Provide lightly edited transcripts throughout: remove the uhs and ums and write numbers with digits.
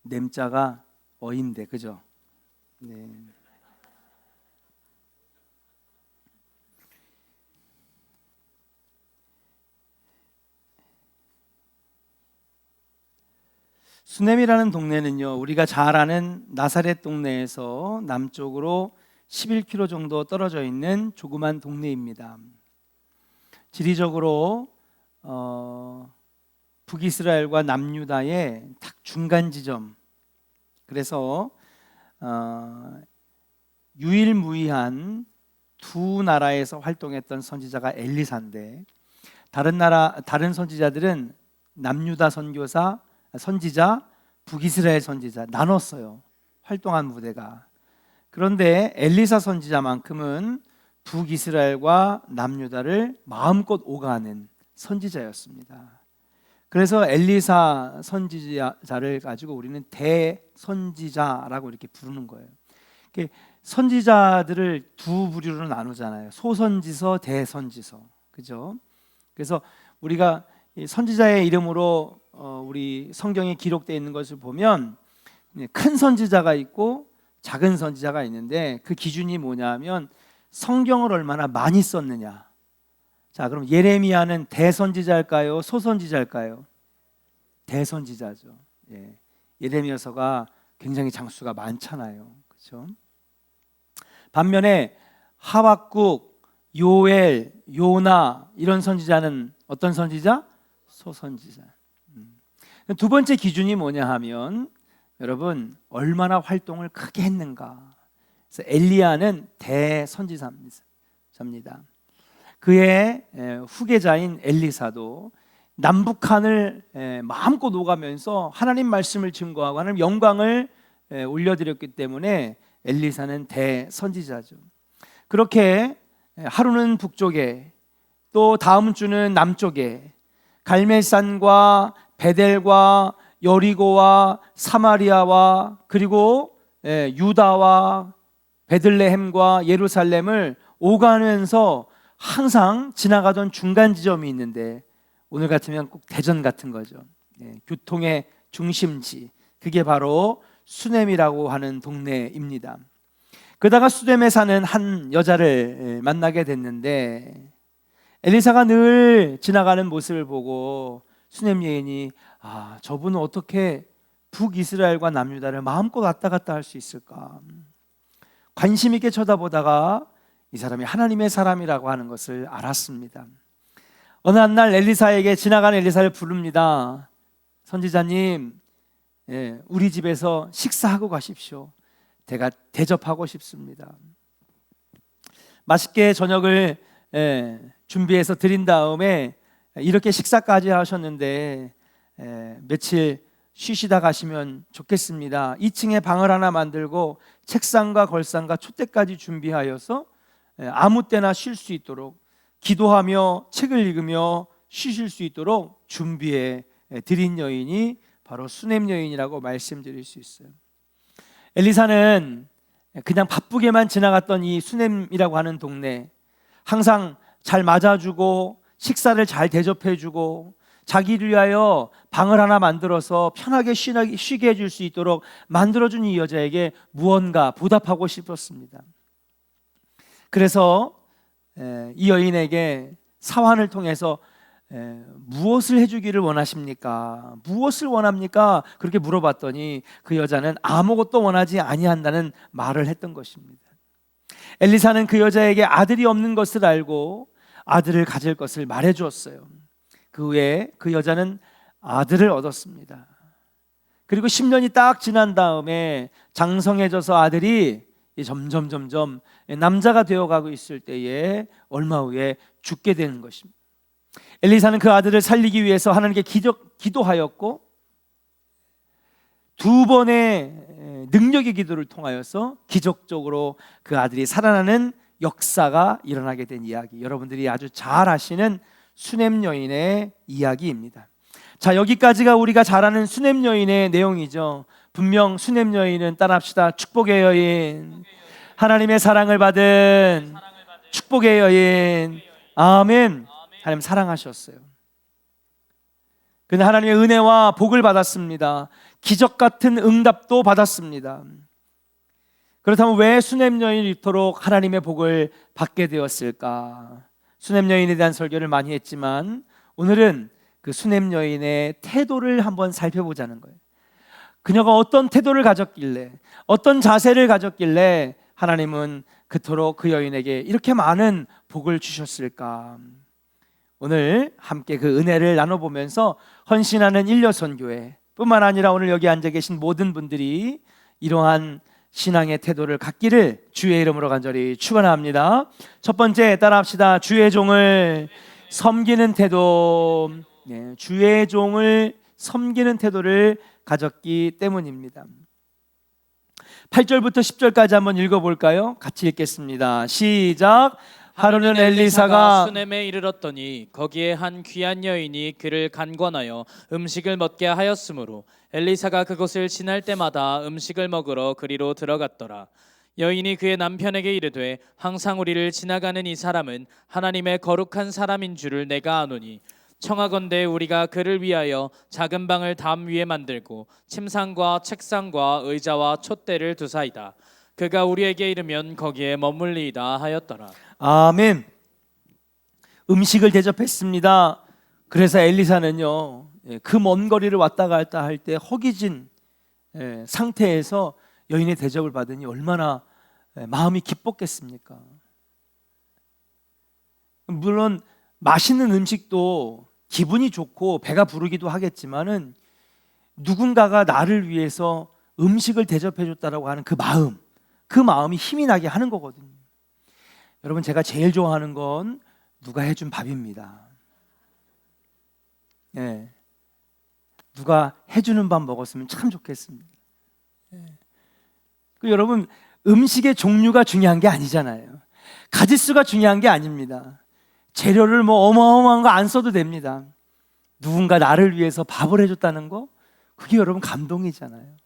냄자가 어인데, 그죠? 네. 수넴이라는 동네는요, 우리가 잘 아는 나사렛 동네에서 남쪽으로 11km 정도 떨어져 있는 조그만 동네입니다. 지리적으로 북이스라엘과 남유다의 딱 중간 지점. 그래서 유일무이한 두 나라에서 활동했던 선지자가 엘리사인데, 다른 선지자들은 남유다 선지자, 북이스라엘 선지자 나눴어요. 활동한 무대가. 그런데 엘리사 선지자만큼은 북이스라엘과 남유다를 마음껏 오가는 선지자였습니다. 그래서 엘리사 선지자를 가지고 우리는 대선지자라고 이렇게 부르는 거예요. 선지자들을 두 부류로 나누잖아요. 소선지서, 대선지서. 그죠? 그래서 우리가 선지자의 이름으로 우리 성경에 기록되어 있는 것을 보면 큰 선지자가 있고 작은 선지자가 있는데, 그 기준이 뭐냐면 성경을 얼마나 많이 썼느냐. 자, 그럼 예레미야는 대선지자일까요? 소선지자일까요? 대선지자죠. 예. 예레미야서가 굉장히 장수가 많잖아요. 그렇죠? 반면에 하박국, 요엘, 요나 이런 선지자는 어떤 선지자? 소선지자. 두 번째 기준이 뭐냐 하면, 여러분, 얼마나 활동을 크게 했는가. 그래서 엘리야는 대선지자입니다. 그의 후계자인 엘리사도 남북한을 마음껏 오가면서 하나님 말씀을 증거하고 하나님 영광을 올려드렸기 때문에 엘리사는 대선지자죠. 그렇게 하루는 북쪽에, 또 다음 주는 남쪽에, 갈멜산과 베델과 여리고와 사마리아와 그리고 유다와 베들레헴과 예루살렘을 오가면서 항상 지나가던 중간 지점이 있는데, 오늘 같으면 꼭 대전 같은 거죠. 교통의 중심지, 그게 바로 수넴이라고 하는 동네입니다. 그러다가 수넴에 사는 한 여자를 만나게 됐는데, 엘리사가 늘 지나가는 모습을 보고 수넴 여인이 저분은 어떻게 북이스라엘과 남유다를 마음껏 왔다 갔다 할 수 있을까? 관심 있게 쳐다보다가 이 사람이 하나님의 사람이라고 하는 것을 알았습니다. 어느 한 날 엘리사에게 지나가는 엘리사를 부릅니다. 선지자님, 우리 집에서 식사하고 가십시오. 제가 대접하고 싶습니다. 맛있게 저녁을 준비해서 드린 다음에 이렇게 식사까지 하셨는데 며칠 쉬시다 가시면 좋겠습니다. 2층에 방을 하나 만들고 책상과 걸상과 촛대까지 준비하여서 아무 때나 쉴 수 있도록, 기도하며 책을 읽으며 쉬실 수 있도록 준비해 드린 여인이 바로 수넴 여인이라고 말씀드릴 수 있어요. 엘리사는 그냥 바쁘게만 지나갔던 이 수넴이라고 하는 동네, 항상 잘 맞아주고 식사를 잘 대접해주고 자기를 위하여 방을 하나 만들어서 편하게 쉬게 해줄 수 있도록 만들어준 이 여자에게 무언가 보답하고 싶었습니다. 그래서 이 여인에게 사환을 통해서 무엇을 해주기를 원하십니까? 무엇을 원합니까? 그렇게 물어봤더니 그 여자는 아무것도 원하지 아니한다는 말을 했던 것입니다. 엘리사는 그 여자에게 아들이 없는 것을 알고 아들을 가질 것을 말해 주었어요. 그 후에 그 여자는 아들을 얻었습니다. 그리고 10년이 딱 지난 다음에 장성해져서 아들이 점점 남자가 되어가고 있을 때에 얼마 후에 죽게 되는 것입니다. 엘리사는 그 아들을 살리기 위해서 하나님께 기도하였고, 두 번의 능력의 기도를 통하여서 기적적으로 그 아들이 살아나는 역사가 일어나게 된 이야기, 여러분들이 아주 잘 아시는 수넴 여인의 이야기입니다. 자, 여기까지가 우리가 잘 아는 수넴 여인의 내용이죠. 분명 수넴 여인은, 따라합시다, 축복의 여인, 하나님의 사랑을 받은 축복의 여인. 아멘. 하나님 사랑하셨어요. 그는 하나님의 은혜와 복을 받았습니다. 기적 같은 응답도 받았습니다. 그렇다면 왜 수냄 여인이 이토록 하나님의 복을 받게 되었을까? 수냄 여인에 대한 설교를 많이 했지만 오늘은 그 수냄 여인의 태도를 한번 살펴보자는 거예요. 그녀가 어떤 태도를 가졌길래, 어떤 자세를 가졌길래 하나님은 그토록 그 여인에게 이렇게 많은 복을 주셨을까? 오늘 함께 그 은혜를 나눠보면서 헌신하는 일려선교회 뿐만 아니라 오늘 여기 앉아 계신 모든 분들이 이러한 신앙의 태도를 갖기를 주의 이름으로 간절히 축원합니다. 첫 번째 따라합시다. 주의 종을 섬기는 태도. 네, 주의 종을 섬기는 태도를 가졌기 때문입니다. 8절부터 10절까지 한번 읽어볼까요? 같이 읽겠습니다. 시작. 하루는 엘리사가 수넴에 이르렀더니 거기에 한 귀한 여인이 그를 간권하여 음식을 먹게 하였으므로 엘리사가 그곳을 지날 때마다 음식을 먹으러 그리로 들어갔더라. 여인이 그의 남편에게 이르되 항상 우리를 지나가는 이 사람은 하나님의 거룩한 사람인 줄을 내가 아노니 청하건대 우리가 그를 위하여 작은 방을 담 위에 만들고 침상과 책상과 의자와 촛대를 두사이다. 그가 우리에게 이르면 거기에 머물리이다 하였더라. 아멘. 음식을 대접했습니다. 그래서 엘리사는요, 그 먼 거리를 왔다 갔다 할 때 허기진 상태에서 여인의 대접을 받으니 얼마나 마음이 기뻤겠습니까? 물론 맛있는 음식도 기분이 좋고 배가 부르기도 하겠지만은 누군가가 나를 위해서 음식을 대접해 줬다라고 하는 그 마음이 힘이 나게 하는 거거든요. 여러분, 제가 제일 좋아하는 건 누가 해준 밥입니다. 네. 누가 해주는 밥 먹었으면 참 좋겠습니다. 네. 여러분, 음식의 종류가 중요한 게 아니잖아요. 가짓수가 중요한 게 아닙니다. 재료를 뭐 어마어마한 거 안 써도 됩니다. 누군가 나를 위해서 밥을 해줬다는 거, 그게 여러분 감동이잖아요.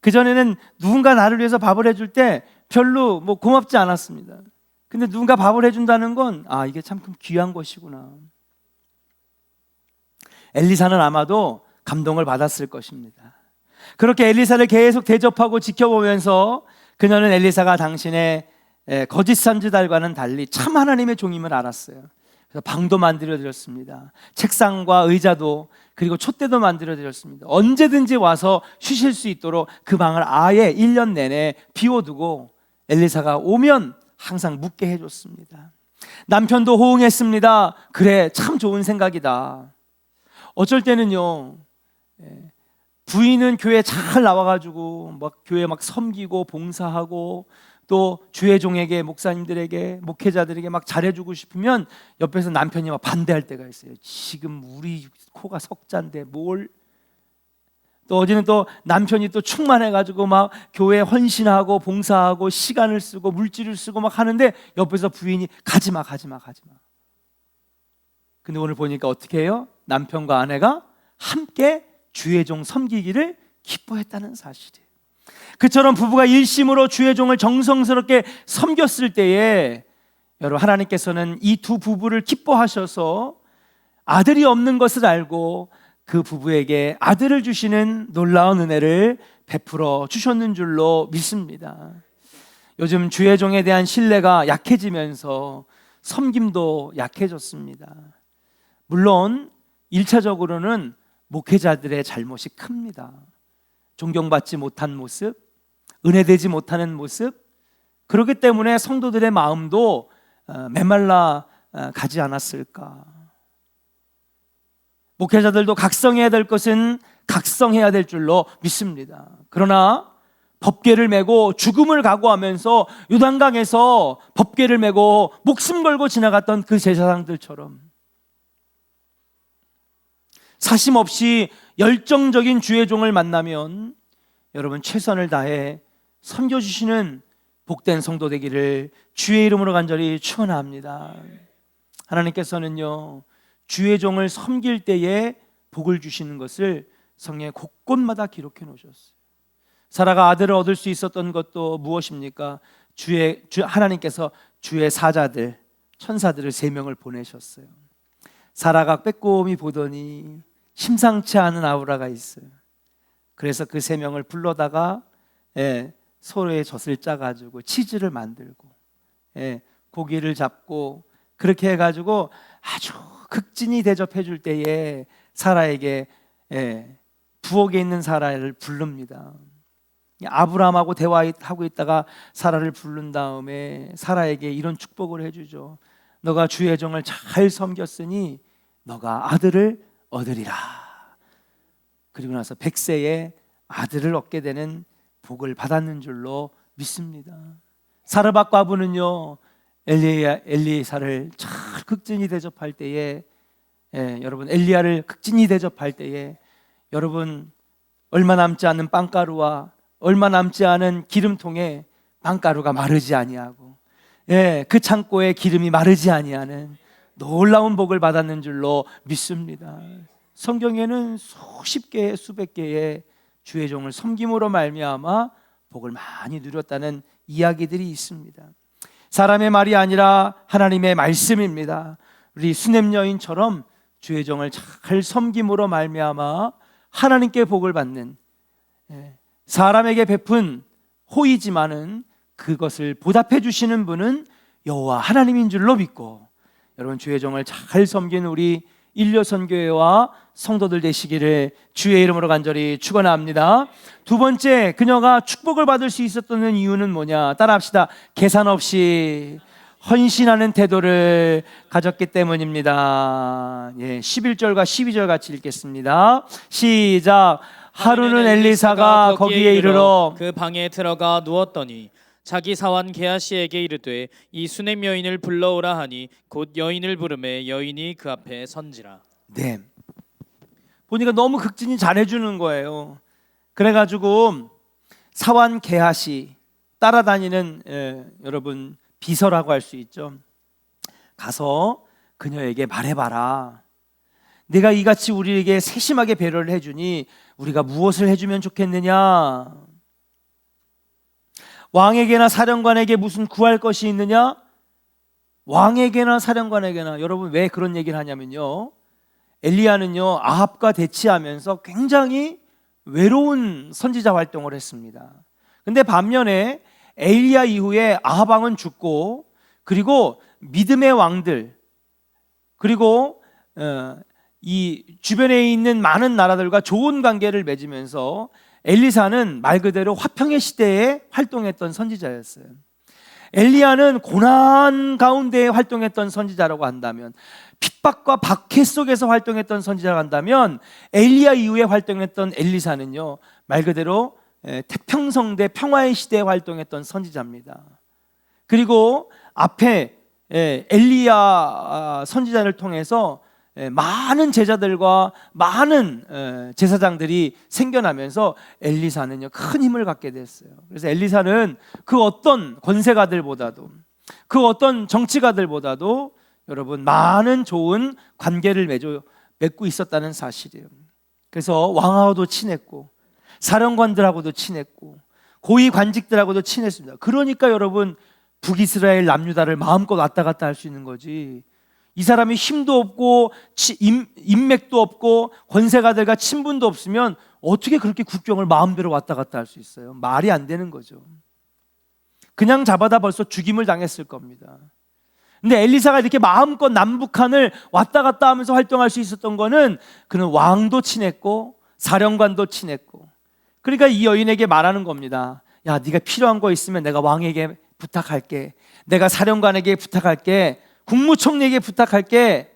그전에는 누군가 나를 위해서 밥을 해줄 때 별로 뭐 고맙지 않았습니다. 근데 누군가 밥을 해준다는 건 이게 참 귀한 것이구나. 엘리사는 아마도 감동을 받았을 것입니다. 그렇게 엘리사를 계속 대접하고 지켜보면서 그녀는 엘리사가 당신의 거짓 선지자들과는 달리 참 하나님의 종임을 알았어요. 그래서 방도 만들어 드렸습니다. 책상과 의자도, 그리고 촛대도 만들어 드렸습니다. 언제든지 와서 쉬실 수 있도록 그 방을 아예 1년 내내 비워두고 엘리사가 오면 항상 묵게 해줬습니다. 남편도 호응했습니다. 그래, 참 좋은 생각이다. 어쩔 때는요, 부인은 교회 잘 나와가지고 막 교회 막 섬기고 봉사하고 또 주의 종에게, 목사님들에게, 목회자들에게 막 잘해주고 싶으면 옆에서 남편이 막 반대할 때가 있어요. 지금 우리 코가 석잔데 뭘. 또 어제는 또 남편이 또 충만해가지고 막 교회에 헌신하고 봉사하고 시간을 쓰고 물질을 쓰고 막 하는데 옆에서 부인이 가지마. 근데 오늘 보니까 어떻게 해요? 남편과 아내가 함께 주의 종 섬기기를 기뻐했다는 사실이에요. 그처럼 부부가 일심으로 주의 종을 정성스럽게 섬겼을 때에 여러분, 하나님께서는 이 두 부부를 기뻐하셔서 아들이 없는 것을 알고 그 부부에게 아들을 주시는 놀라운 은혜를 베풀어 주셨는 줄로 믿습니다. 요즘 주의 종에 대한 신뢰가 약해지면서 섬김도 약해졌습니다. 물론 1차적으로는 목회자들의 잘못이 큽니다. 존경받지 못한 모습, 은혜되지 못하는 모습, 그렇기 때문에 성도들의 마음도 메말라 가지 않았을까. 목회자들도 각성해야 될 것은 각성해야 될 줄로 믿습니다. 그러나 법궤를 메고 죽음을 각오하면서 요단강에서 법궤를 메고 목숨 걸고 지나갔던 그 제사장들처럼 사심 없이 열정적인 주의 종을 만나면 여러분, 최선을 다해 섬겨주시는 복된 성도 되기를 주의 이름으로 간절히 축원합니다. 하나님께서는요, 주의 종을 섬길 때에 복을 주시는 것을 성경의 곳곳마다 기록해 놓으셨어요. 사라가 아들을 얻을 수 있었던 것도 무엇입니까? 하나님께서 주의 사자들, 천사들을 3명을 보내셨어요. 사라가 빼꼼히 보더니 심상치 않은 아우라가 있어요. 그래서 그 세 명을 불러다가 서로의 젖을 짜가지고 치즈를 만들고 고기를 잡고 그렇게 해가지고 아주 극진히 대접해 줄 때에 사라에게 부엌에 있는 사라를 부릅니다. 아브라함하고 대화하고 있다가 사라를 부른 다음에 사라에게 이런 축복을 해주죠. 너가 주의 종을 잘 섬겼으니 너가 아들을 얻으리라. 그리고 나서 100세에 아들을 얻게 되는 복을 받았는 줄로 믿습니다. 사르밧 과부는요 엘리사를 잘 극진히 대접할 때에 여러분 엘리야를 극진히 대접할 때에 여러분 얼마 남지 않은 빵가루와 얼마 남지 않은 기름통에 빵가루가 마르지 아니하고 그 창고에 기름이 마르지 아니하는 놀라운 복을 받았는 줄로 믿습니다. 성경에는 수십 개 수백 개의 주의 종을 섬김으로 말미암아 복을 많이 누렸다는 이야기들이 있습니다. 사람의 말이 아니라 하나님의 말씀입니다. 우리 수냄 여인처럼 주의 종을 잘 섬김으로 말미암아 하나님께 복을 받는 사람에게 베푼 호의지만은 그것을 보답해 주시는 분은 여호와 하나님인 줄로 믿고 여러분 주의 종을 잘 섬기는 우리 일려선교회와 성도들 되시기를 주의 이름으로 간절히 축원합니다. 두 번째, 그녀가 축복을 받을 수 있었던 이유는 뭐냐? 따라합시다. 계산 없이 헌신하는 태도를 가졌기 때문입니다. 11절과 12절 같이 읽겠습니다. 시작. 하루는 엘리사가 거기에 이르러 그 방에 들어가 누웠더니 자기 사환 게하시에게 이르되 이 수냄 여인을 불러오라 하니 곧 여인을 부르매 여인이 그 앞에 선지라. 네, 보니까 너무 극진히 잘해주는 거예요. 그래가지고 사환 게하시 따라다니는 여러분 비서라고 할 수 있죠. 가서 그녀에게 말해봐라. 내가 이같이 우리에게 세심하게 배려를 해주니 우리가 무엇을 해주면 좋겠느냐? 왕에게나 사령관에게 무슨 구할 것이 있느냐? 왕에게나 사령관에게나. 여러분 왜 그런 얘기를 하냐면요, 엘리야는요 아합과 대치하면서 굉장히 외로운 선지자 활동을 했습니다. 근데 반면에 엘리야 이후에 아합 왕은 죽고 그리고 믿음의 왕들 그리고 이 주변에 있는 많은 나라들과 좋은 관계를 맺으면서 엘리사는 말 그대로 화평의 시대에 활동했던 선지자였어요. 엘리야는 고난 가운데 활동했던 선지자라고 한다면, 핍박과 박해 속에서 활동했던 선지자라고 한다면, 엘리야 이후에 활동했던 엘리사는요 말 그대로 태평성대 평화의 시대에 활동했던 선지자입니다. 그리고 앞에 엘리야 선지자를 통해서 많은 제자들과 많은 제사장들이 생겨나면서 엘리사는요 큰 힘을 갖게 됐어요. 그래서 엘리사는 그 어떤 권세가들보다도 그 어떤 정치가들보다도 여러분 많은 좋은 관계를 맺고 있었다는 사실이에요. 그래서 왕하고도 친했고 사령관들하고도 친했고 고위 관직들하고도 친했습니다. 그러니까 여러분 북이스라엘 남유다를 마음껏 왔다 갔다 할 수 있는 거지. 이 사람이 힘도 없고 인맥도 없고 권세가들과 친분도 없으면 어떻게 그렇게 국경을 마음대로 왔다 갔다 할 수 있어요? 말이 안 되는 거죠. 그냥 잡아다 벌써 죽임을 당했을 겁니다. 근데 엘리사가 이렇게 마음껏 남북한을 왔다 갔다 하면서 활동할 수 있었던 거는 그는 왕도 친했고 사령관도 친했고, 그러니까 이 여인에게 말하는 겁니다. 야, 네가 필요한 거 있으면 내가 왕에게 부탁할게, 내가 사령관에게 부탁할게, 국무총리에게 부탁할게.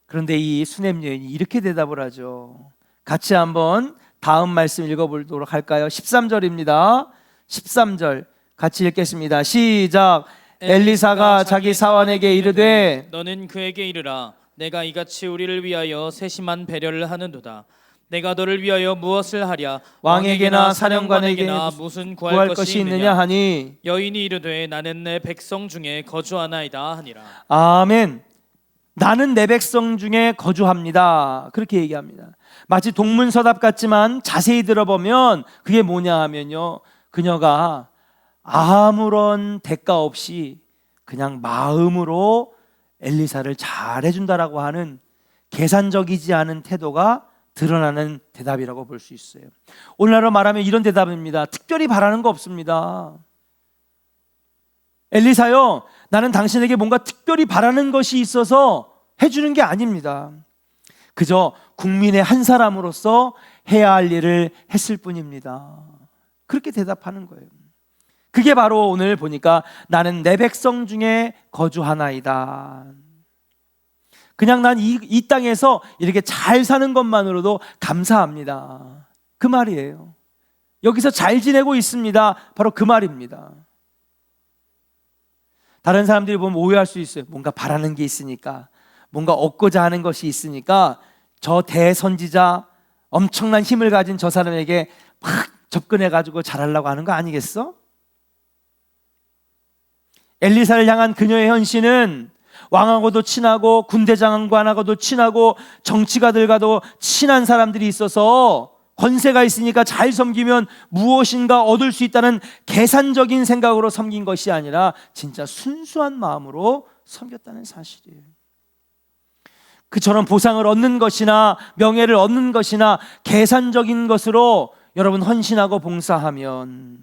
그런데 이 수냄 여인이 이렇게 대답을 하죠. 같이 한번 다음 말씀 읽어보도록 할까요? 13절입니다. 13절 같이 읽겠습니다. 시작. 엘리사가 자기 사환에게 이르되 너는 그에게 이르라. 내가 이같이 우리를 위하여 세심한 배려를 하는도다. 내가 너를 위하여 무엇을 하랴? 왕에게나 사령관에게나 무슨 구할 것이 있느냐 하니, 여인이 이르되 나는 내 백성 중에 거주하나이다 하니라. 아멘. 나는 내 백성 중에 거주합니다. 그렇게 얘기합니다. 마치 동문서답 같지만 자세히 들어보면 그게 뭐냐 하면요, 그녀가 아무런 대가 없이 그냥 마음으로 엘리사를 잘 해준다라고 하는 계산적이지 않은 태도가 드러나는 대답이라고 볼 수 있어요. 오늘날로 말하면 이런 대답입니다. 특별히 바라는 거 없습니다. 엘리사요, 나는 당신에게 뭔가 특별히 바라는 것이 있어서 해주는 게 아닙니다. 그저 국민의 한 사람으로서 해야 할 일을 했을 뿐입니다. 그렇게 대답하는 거예요. 그게 바로 오늘 보니까 나는 내 백성 중에 거주하나이다. 그냥 난 이 땅에서 이렇게 잘 사는 것만으로도 감사합니다. 그 말이에요. 여기서 잘 지내고 있습니다. 바로 그 말입니다. 다른 사람들이 보면 오해할 수 있어요. 뭔가 바라는 게 있으니까, 뭔가 얻고자 하는 것이 있으니까 저 대선지자, 엄청난 힘을 가진 저 사람에게 막 접근해가지고 잘하려고 하는 거 아니겠어? 엘리사를 향한 그녀의 헌신은 왕하고도 친하고 군대 장관하고도 친하고 정치가들과도 친한 사람들이 있어서 권세가 있으니까 잘 섬기면 무엇인가 얻을 수 있다는 계산적인 생각으로 섬긴 것이 아니라 진짜 순수한 마음으로 섬겼다는 사실이에요. 그처럼 보상을 얻는 것이나 명예를 얻는 것이나 계산적인 것으로 여러분 헌신하고 봉사하면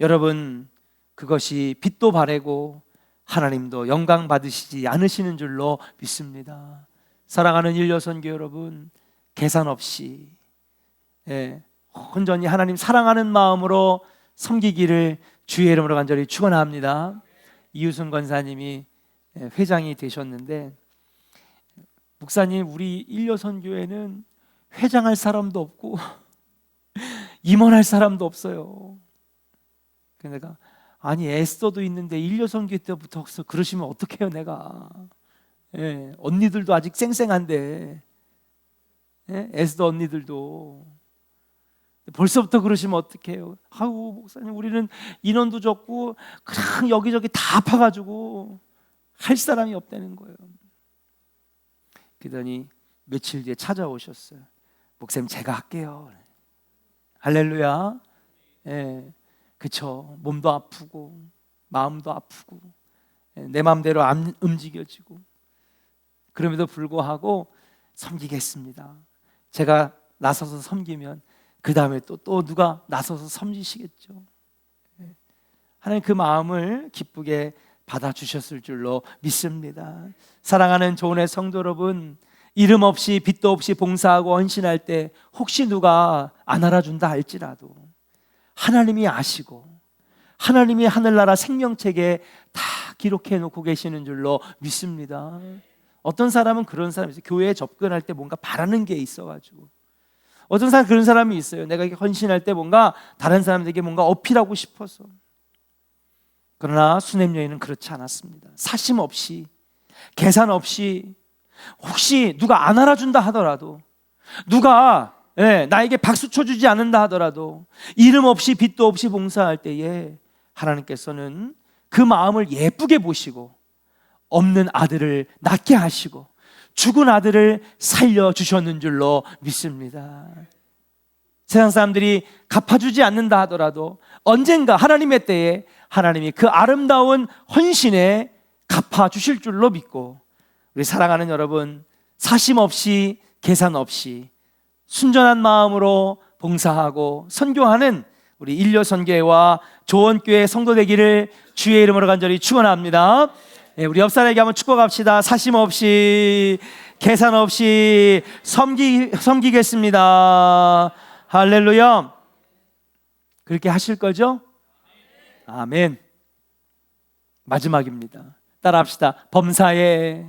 여러분 그것이 빛도 바래고 하나님도 영광 받으시지 않으시는 줄로 믿습니다. 사랑하는 일요선교 여러분, 계산 없이 온전히 하나님 사랑하는 마음으로 섬기기를 주의 이름으로 간절히 축원합니다. 이유순 권사님이 회장이 되셨는데, 목사님 우리 일요선교회는 회장할 사람도 없고 임원할 사람도 없어요. 그러니까 아니 에스더도 있는데 일요선교 때부터 그러시면 어떡해요 내가. 언니들도 아직 쌩쌩한데, 에스더 언니들도 벌써부터 그러시면 어떡해요. 아우 목사님 우리는 인원도 적고 그냥 여기저기 다 아파가지고 할 사람이 없다는 거예요. 그러더니 며칠 뒤에 찾아오셨어요. 목사님 제가 할게요. 할렐루야. 그쵸. 몸도 아프고 마음도 아프고 내 마음대로 안 움직여지고, 그럼에도 불구하고 섬기겠습니다. 제가 나서서 섬기면 그 다음에 또 누가 나서서 섬기시겠죠. 하나님 그 마음을 기쁘게 받아주셨을 줄로 믿습니다. 사랑하는 조은의 성도 여러분, 이름 없이 빛도 없이 봉사하고 헌신할 때 혹시 누가 안 알아준다 할지라도 하나님이 아시고 하나님이 하늘나라 생명책에 다 기록해 놓고 계시는 줄로 믿습니다. 어떤 사람은 그런 사람이 있어요. 교회에 접근할 때 뭔가 바라는 게 있어가지고. 어떤 사람 그런 사람이 있어요. 내가 헌신할 때 뭔가 다른 사람들에게 뭔가 어필하고 싶어서. 그러나 수냄 여인은 그렇지 않았습니다. 사심 없이, 계산 없이, 혹시 누가 안 알아준다 하더라도, 누가 나에게 박수 쳐주지 않는다 하더라도, 이름 없이 빛도 없이 봉사할 때에 하나님께서는 그 마음을 예쁘게 보시고 없는 아들을 낳게 하시고 죽은 아들을 살려주셨는 줄로 믿습니다. 세상 사람들이 갚아주지 않는다 하더라도 언젠가 하나님의 때에 하나님이 그 아름다운 헌신에 갚아주실 줄로 믿고, 우리 사랑하는 여러분, 사심 없이 계산 없이 순전한 마음으로 봉사하고 선교하는 우리 일요선교회와 조원교회 성도 되기를 주의 이름으로 간절히 축원합니다. 우리 옆 사람에게 한번 축복합시다. 사심 없이 계산 없이 섬기겠습니다. 할렐루야. 그렇게 하실 거죠? 아멘. 마지막입니다. 따라합시다. 범사에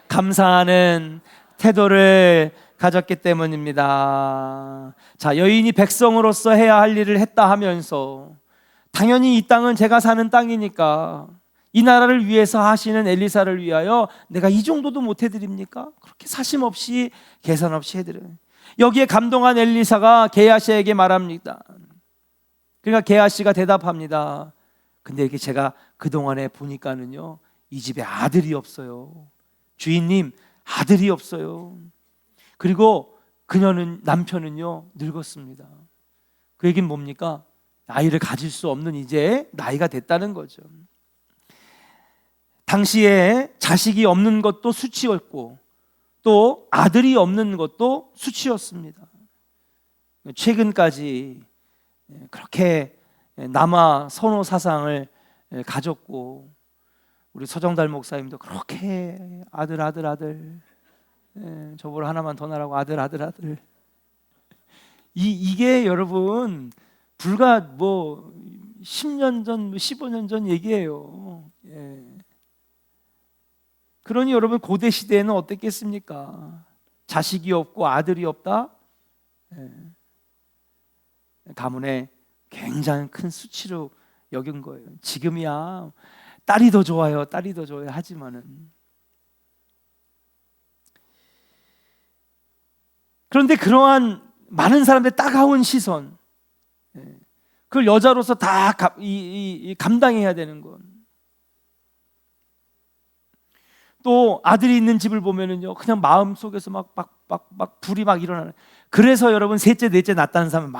감사하는 태도를 가졌기 때문입니다. 자, 여인이 백성으로서 해야 할 일을 했다 하면서 당연히 이 땅은 제가 사는 땅이니까 이 나라를 위해서 하시는 엘리사를 위하여 내가 이 정도도 못 해드립니까? 그렇게 사심 없이 계산 없이 해드려요. 여기에 감동한 엘리사가 게하시에게 말합니다. 그러니까 게하시가 대답합니다. 근데 이렇게 제가 그동안에 보니까는요, 이 집에 아들이 없어요. 주인님, 아들이 없어요. 그리고 그녀는, 남편은요, 늙었습니다. 그 얘기는 뭡니까? 아이를 가질 수 없는 이제 나이가 됐다는 거죠. 당시에 자식이 없는 것도 수치였고 또 아들이 없는 것도 수치였습니다. 최근까지 그렇게 남아 선호 사상을 가졌고, 우리 서정달 목사님도 그렇게 아들 저보다 하나만 더 나라고 아들 이게 여러분 불과 10년 전 15년 전 얘기예요. 그러니 여러분 고대 시대에는 어땠겠습니까? 자식이 없고 아들이 없다? 가문에 굉장히 큰 수치로 여긴 거예요. 지금이야 딸이 더 좋아요 하지만은, 그런데 그러한 많은 사람들의 따가운 시선, 그걸 여자로서 다 감당해야 되는 건, 또 아들이 있는 집을 보면은요 그냥 마음속에서 막 불이 막 일어나는. 그래서 여러분 셋째 넷째 낳았다는 사람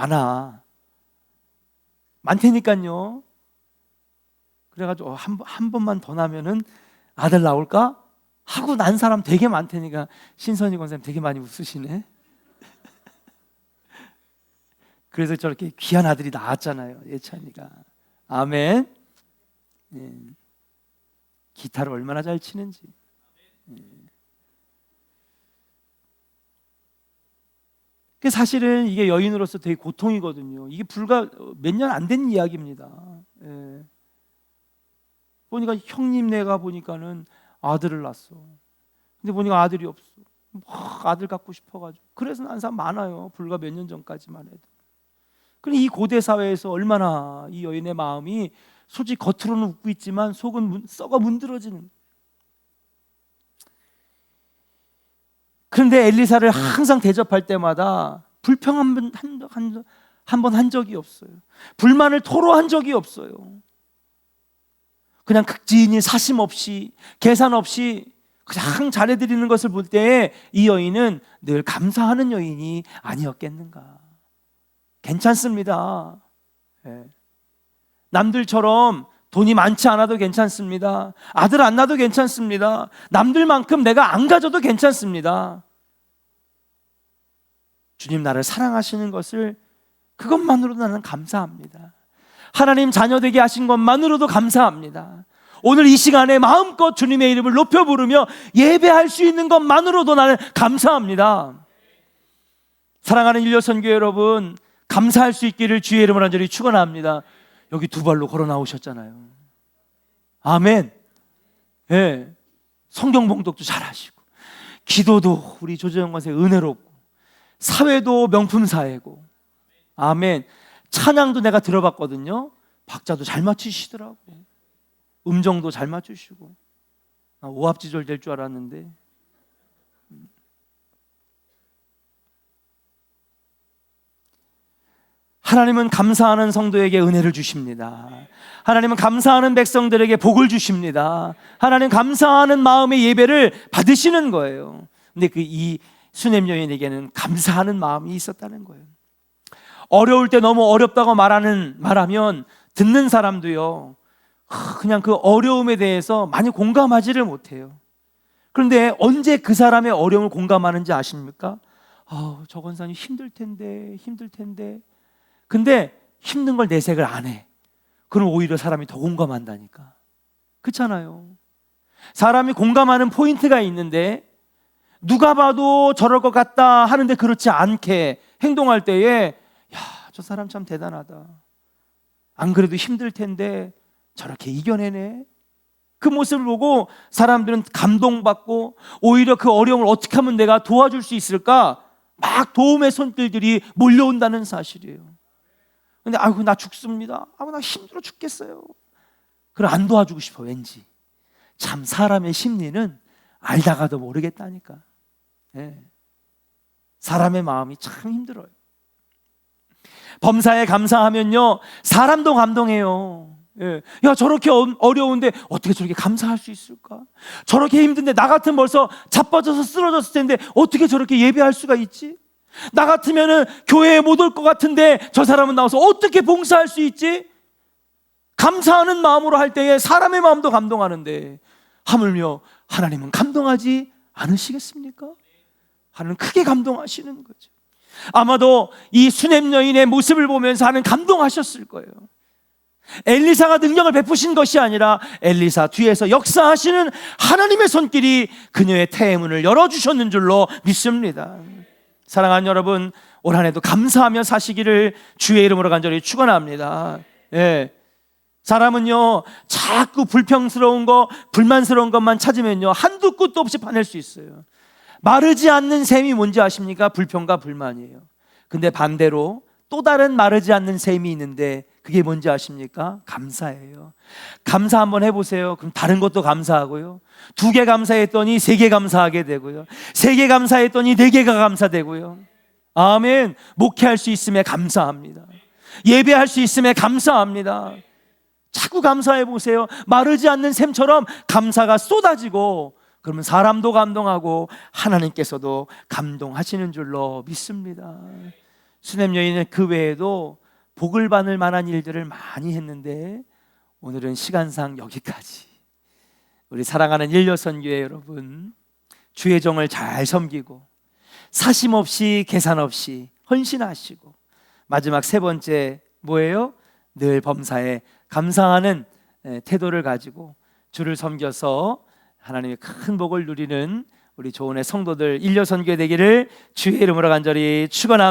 많다니까요. 그래가지고 한 번만 더 나면은 아들 나올까 하고 난 사람 되게 많다니까. 신선희 권사님 되게 많이 웃으시네. 그래서 저렇게 귀한 아들이 나왔잖아요, 예찬이가. 아멘. 기타를 얼마나 잘 치는지. 사실은 이게 여인으로서 되게 고통이거든요. 이게 불과 몇 년 안 된 이야기입니다. 보니까 형님네가 보니까는 아들을 낳았어. 근데 보니까 아들이 없어. 아들 갖고 싶어가지고. 그래서 난 사람 많아요. 불과 몇 년 전까지만 해도. 그럼 이 고대 사회에서 얼마나 이 여인의 마음이 솔직히 겉으로는 웃고 있지만 속은 썩어 문드러지는. 그런데 엘리사를 항상 대접할 때마다 불평 한 번 한 적이 없어요. 불만을 토로한 적이 없어요. 그냥 극진히 사심 없이 계산 없이 그냥 잘해드리는 것을 볼 때에 이 여인은 늘 감사하는 여인이 아니었겠는가. 괜찮습니다. 남들처럼 돈이 많지 않아도 괜찮습니다. 아들 안 낳아도 괜찮습니다. 남들만큼 내가 안 가져도 괜찮습니다. 주님 나를 사랑하시는 것을, 그것만으로도 나는 감사합니다. 하나님 자녀 되게 하신 것만으로도 감사합니다. 오늘 이 시간에 마음껏 주님의 이름을 높여 부르며 예배할 수 있는 것만으로도 나는 감사합니다. 사랑하는 일요선교회 여러분, 감사할 수 있기를 주의 이름으로 간절히 축원합니다. 여기 두 발로 걸어 나오셨잖아요. 아멘. 성경 봉독도 잘하시고, 기도도 우리 조재영 권사의 은혜롭고, 사회도 명품 사회고. 아멘. 찬양도 내가 들어봤거든요. 박자도 잘 맞추시더라고. 음정도 잘 맞추시고. 오합지졸 될 줄 알았는데. 하나님은 감사하는 성도에게 은혜를 주십니다. 하나님은 감사하는 백성들에게 복을 주십니다. 하나님 감사하는 마음의 예배를 받으시는 거예요. 근데 이 수넴 여인에게는 감사하는 마음이 있었다는 거예요. 어려울 때 너무 어렵다고 말하면 듣는 사람도요 그냥 그 어려움에 대해서 많이 공감하지를 못해요. 그런데 언제 그 사람의 어려움을 공감하는지 아십니까? 저 권사님 힘들 텐데. 근데 힘든 걸 내색을 안 해. 그럼 오히려 사람이 더 공감한다니까. 그렇잖아요. 사람이 공감하는 포인트가 있는데 누가 봐도 저럴 것 같다 하는데 그렇지 않게 행동할 때에 저 사람 참 대단하다. 안 그래도 힘들 텐데 저렇게 이겨내네. 그 모습을 보고 사람들은 감동받고 오히려 그 어려움을 어떻게 하면 내가 도와줄 수 있을까? 막 도움의 손길들이 몰려온다는 사실이에요. 근데 나 죽습니다. 나 힘들어 죽겠어요. 그럼 안 도와주고 싶어 왠지. 참 사람의 심리는 알다가도 모르겠다니까. 사람의 마음이 참 힘들어요. 범사에 감사하면요 사람도 감동해요. 저렇게 어려운데 어떻게 저렇게 감사할 수 있을까? 저렇게 힘든데 나 같으면 벌써 자빠져서 쓰러졌을 텐데 어떻게 저렇게 예배할 수가 있지? 나 같으면은 교회에 못 올 것 같은데 저 사람은 나와서 어떻게 봉사할 수 있지? 감사하는 마음으로 할 때에 사람의 마음도 감동하는데 하물며 하나님은 감동하지 않으시겠습니까? 하나님은 크게 감동하시는 거죠. 아마도 이 수냄 여인의 모습을 보면서 하나님 감동하셨을 거예요. 엘리사가 능력을 베푸신 것이 아니라 엘리사 뒤에서 역사하시는 하나님의 손길이 그녀의 태의 문을 열어주셨는 줄로 믿습니다. 사랑하는 여러분, 올 한 해도 감사하며 사시기를 주의 이름으로 간절히 축원합니다. 예. 사람은요 자꾸 불평스러운 거, 불만스러운 것만 찾으면요 한두 끝도 없이 파낼 수 있어요. 마르지 않는 샘이 뭔지 아십니까? 불평과 불만이에요. 근데 반대로 또 다른 마르지 않는 샘이 있는데 그게 뭔지 아십니까? 감사예요. 감사 한번 해보세요. 그럼 다른 것도 감사하고요, 2개 감사했더니 3개 감사하게 되고요, 3개 감사했더니 4개가 감사되고요. 아멘. 목회할 수 있음에 감사합니다. 예배할 수 있음에 감사합니다. 자꾸 감사해 보세요. 마르지 않는 샘처럼 감사가 쏟아지고, 그러면 사람도 감동하고 하나님께서도 감동하시는 줄로 믿습니다. 수냄 여인은 그 외에도 복을 받을 만한 일들을 많이 했는데 오늘은 시간상 여기까지. 우리 사랑하는 일여선교회 여러분, 주의 종을 잘 섬기고 사심 없이 계산 없이 헌신하시고, 마지막 3번째 뭐예요? 늘 범사에 감사하는 태도를 가지고 주를 섬겨서 하나님의 큰 복을 누리는 우리 조은의 성도들 일여선교회 되기를 주의 이름으로 간절히 축원합니다.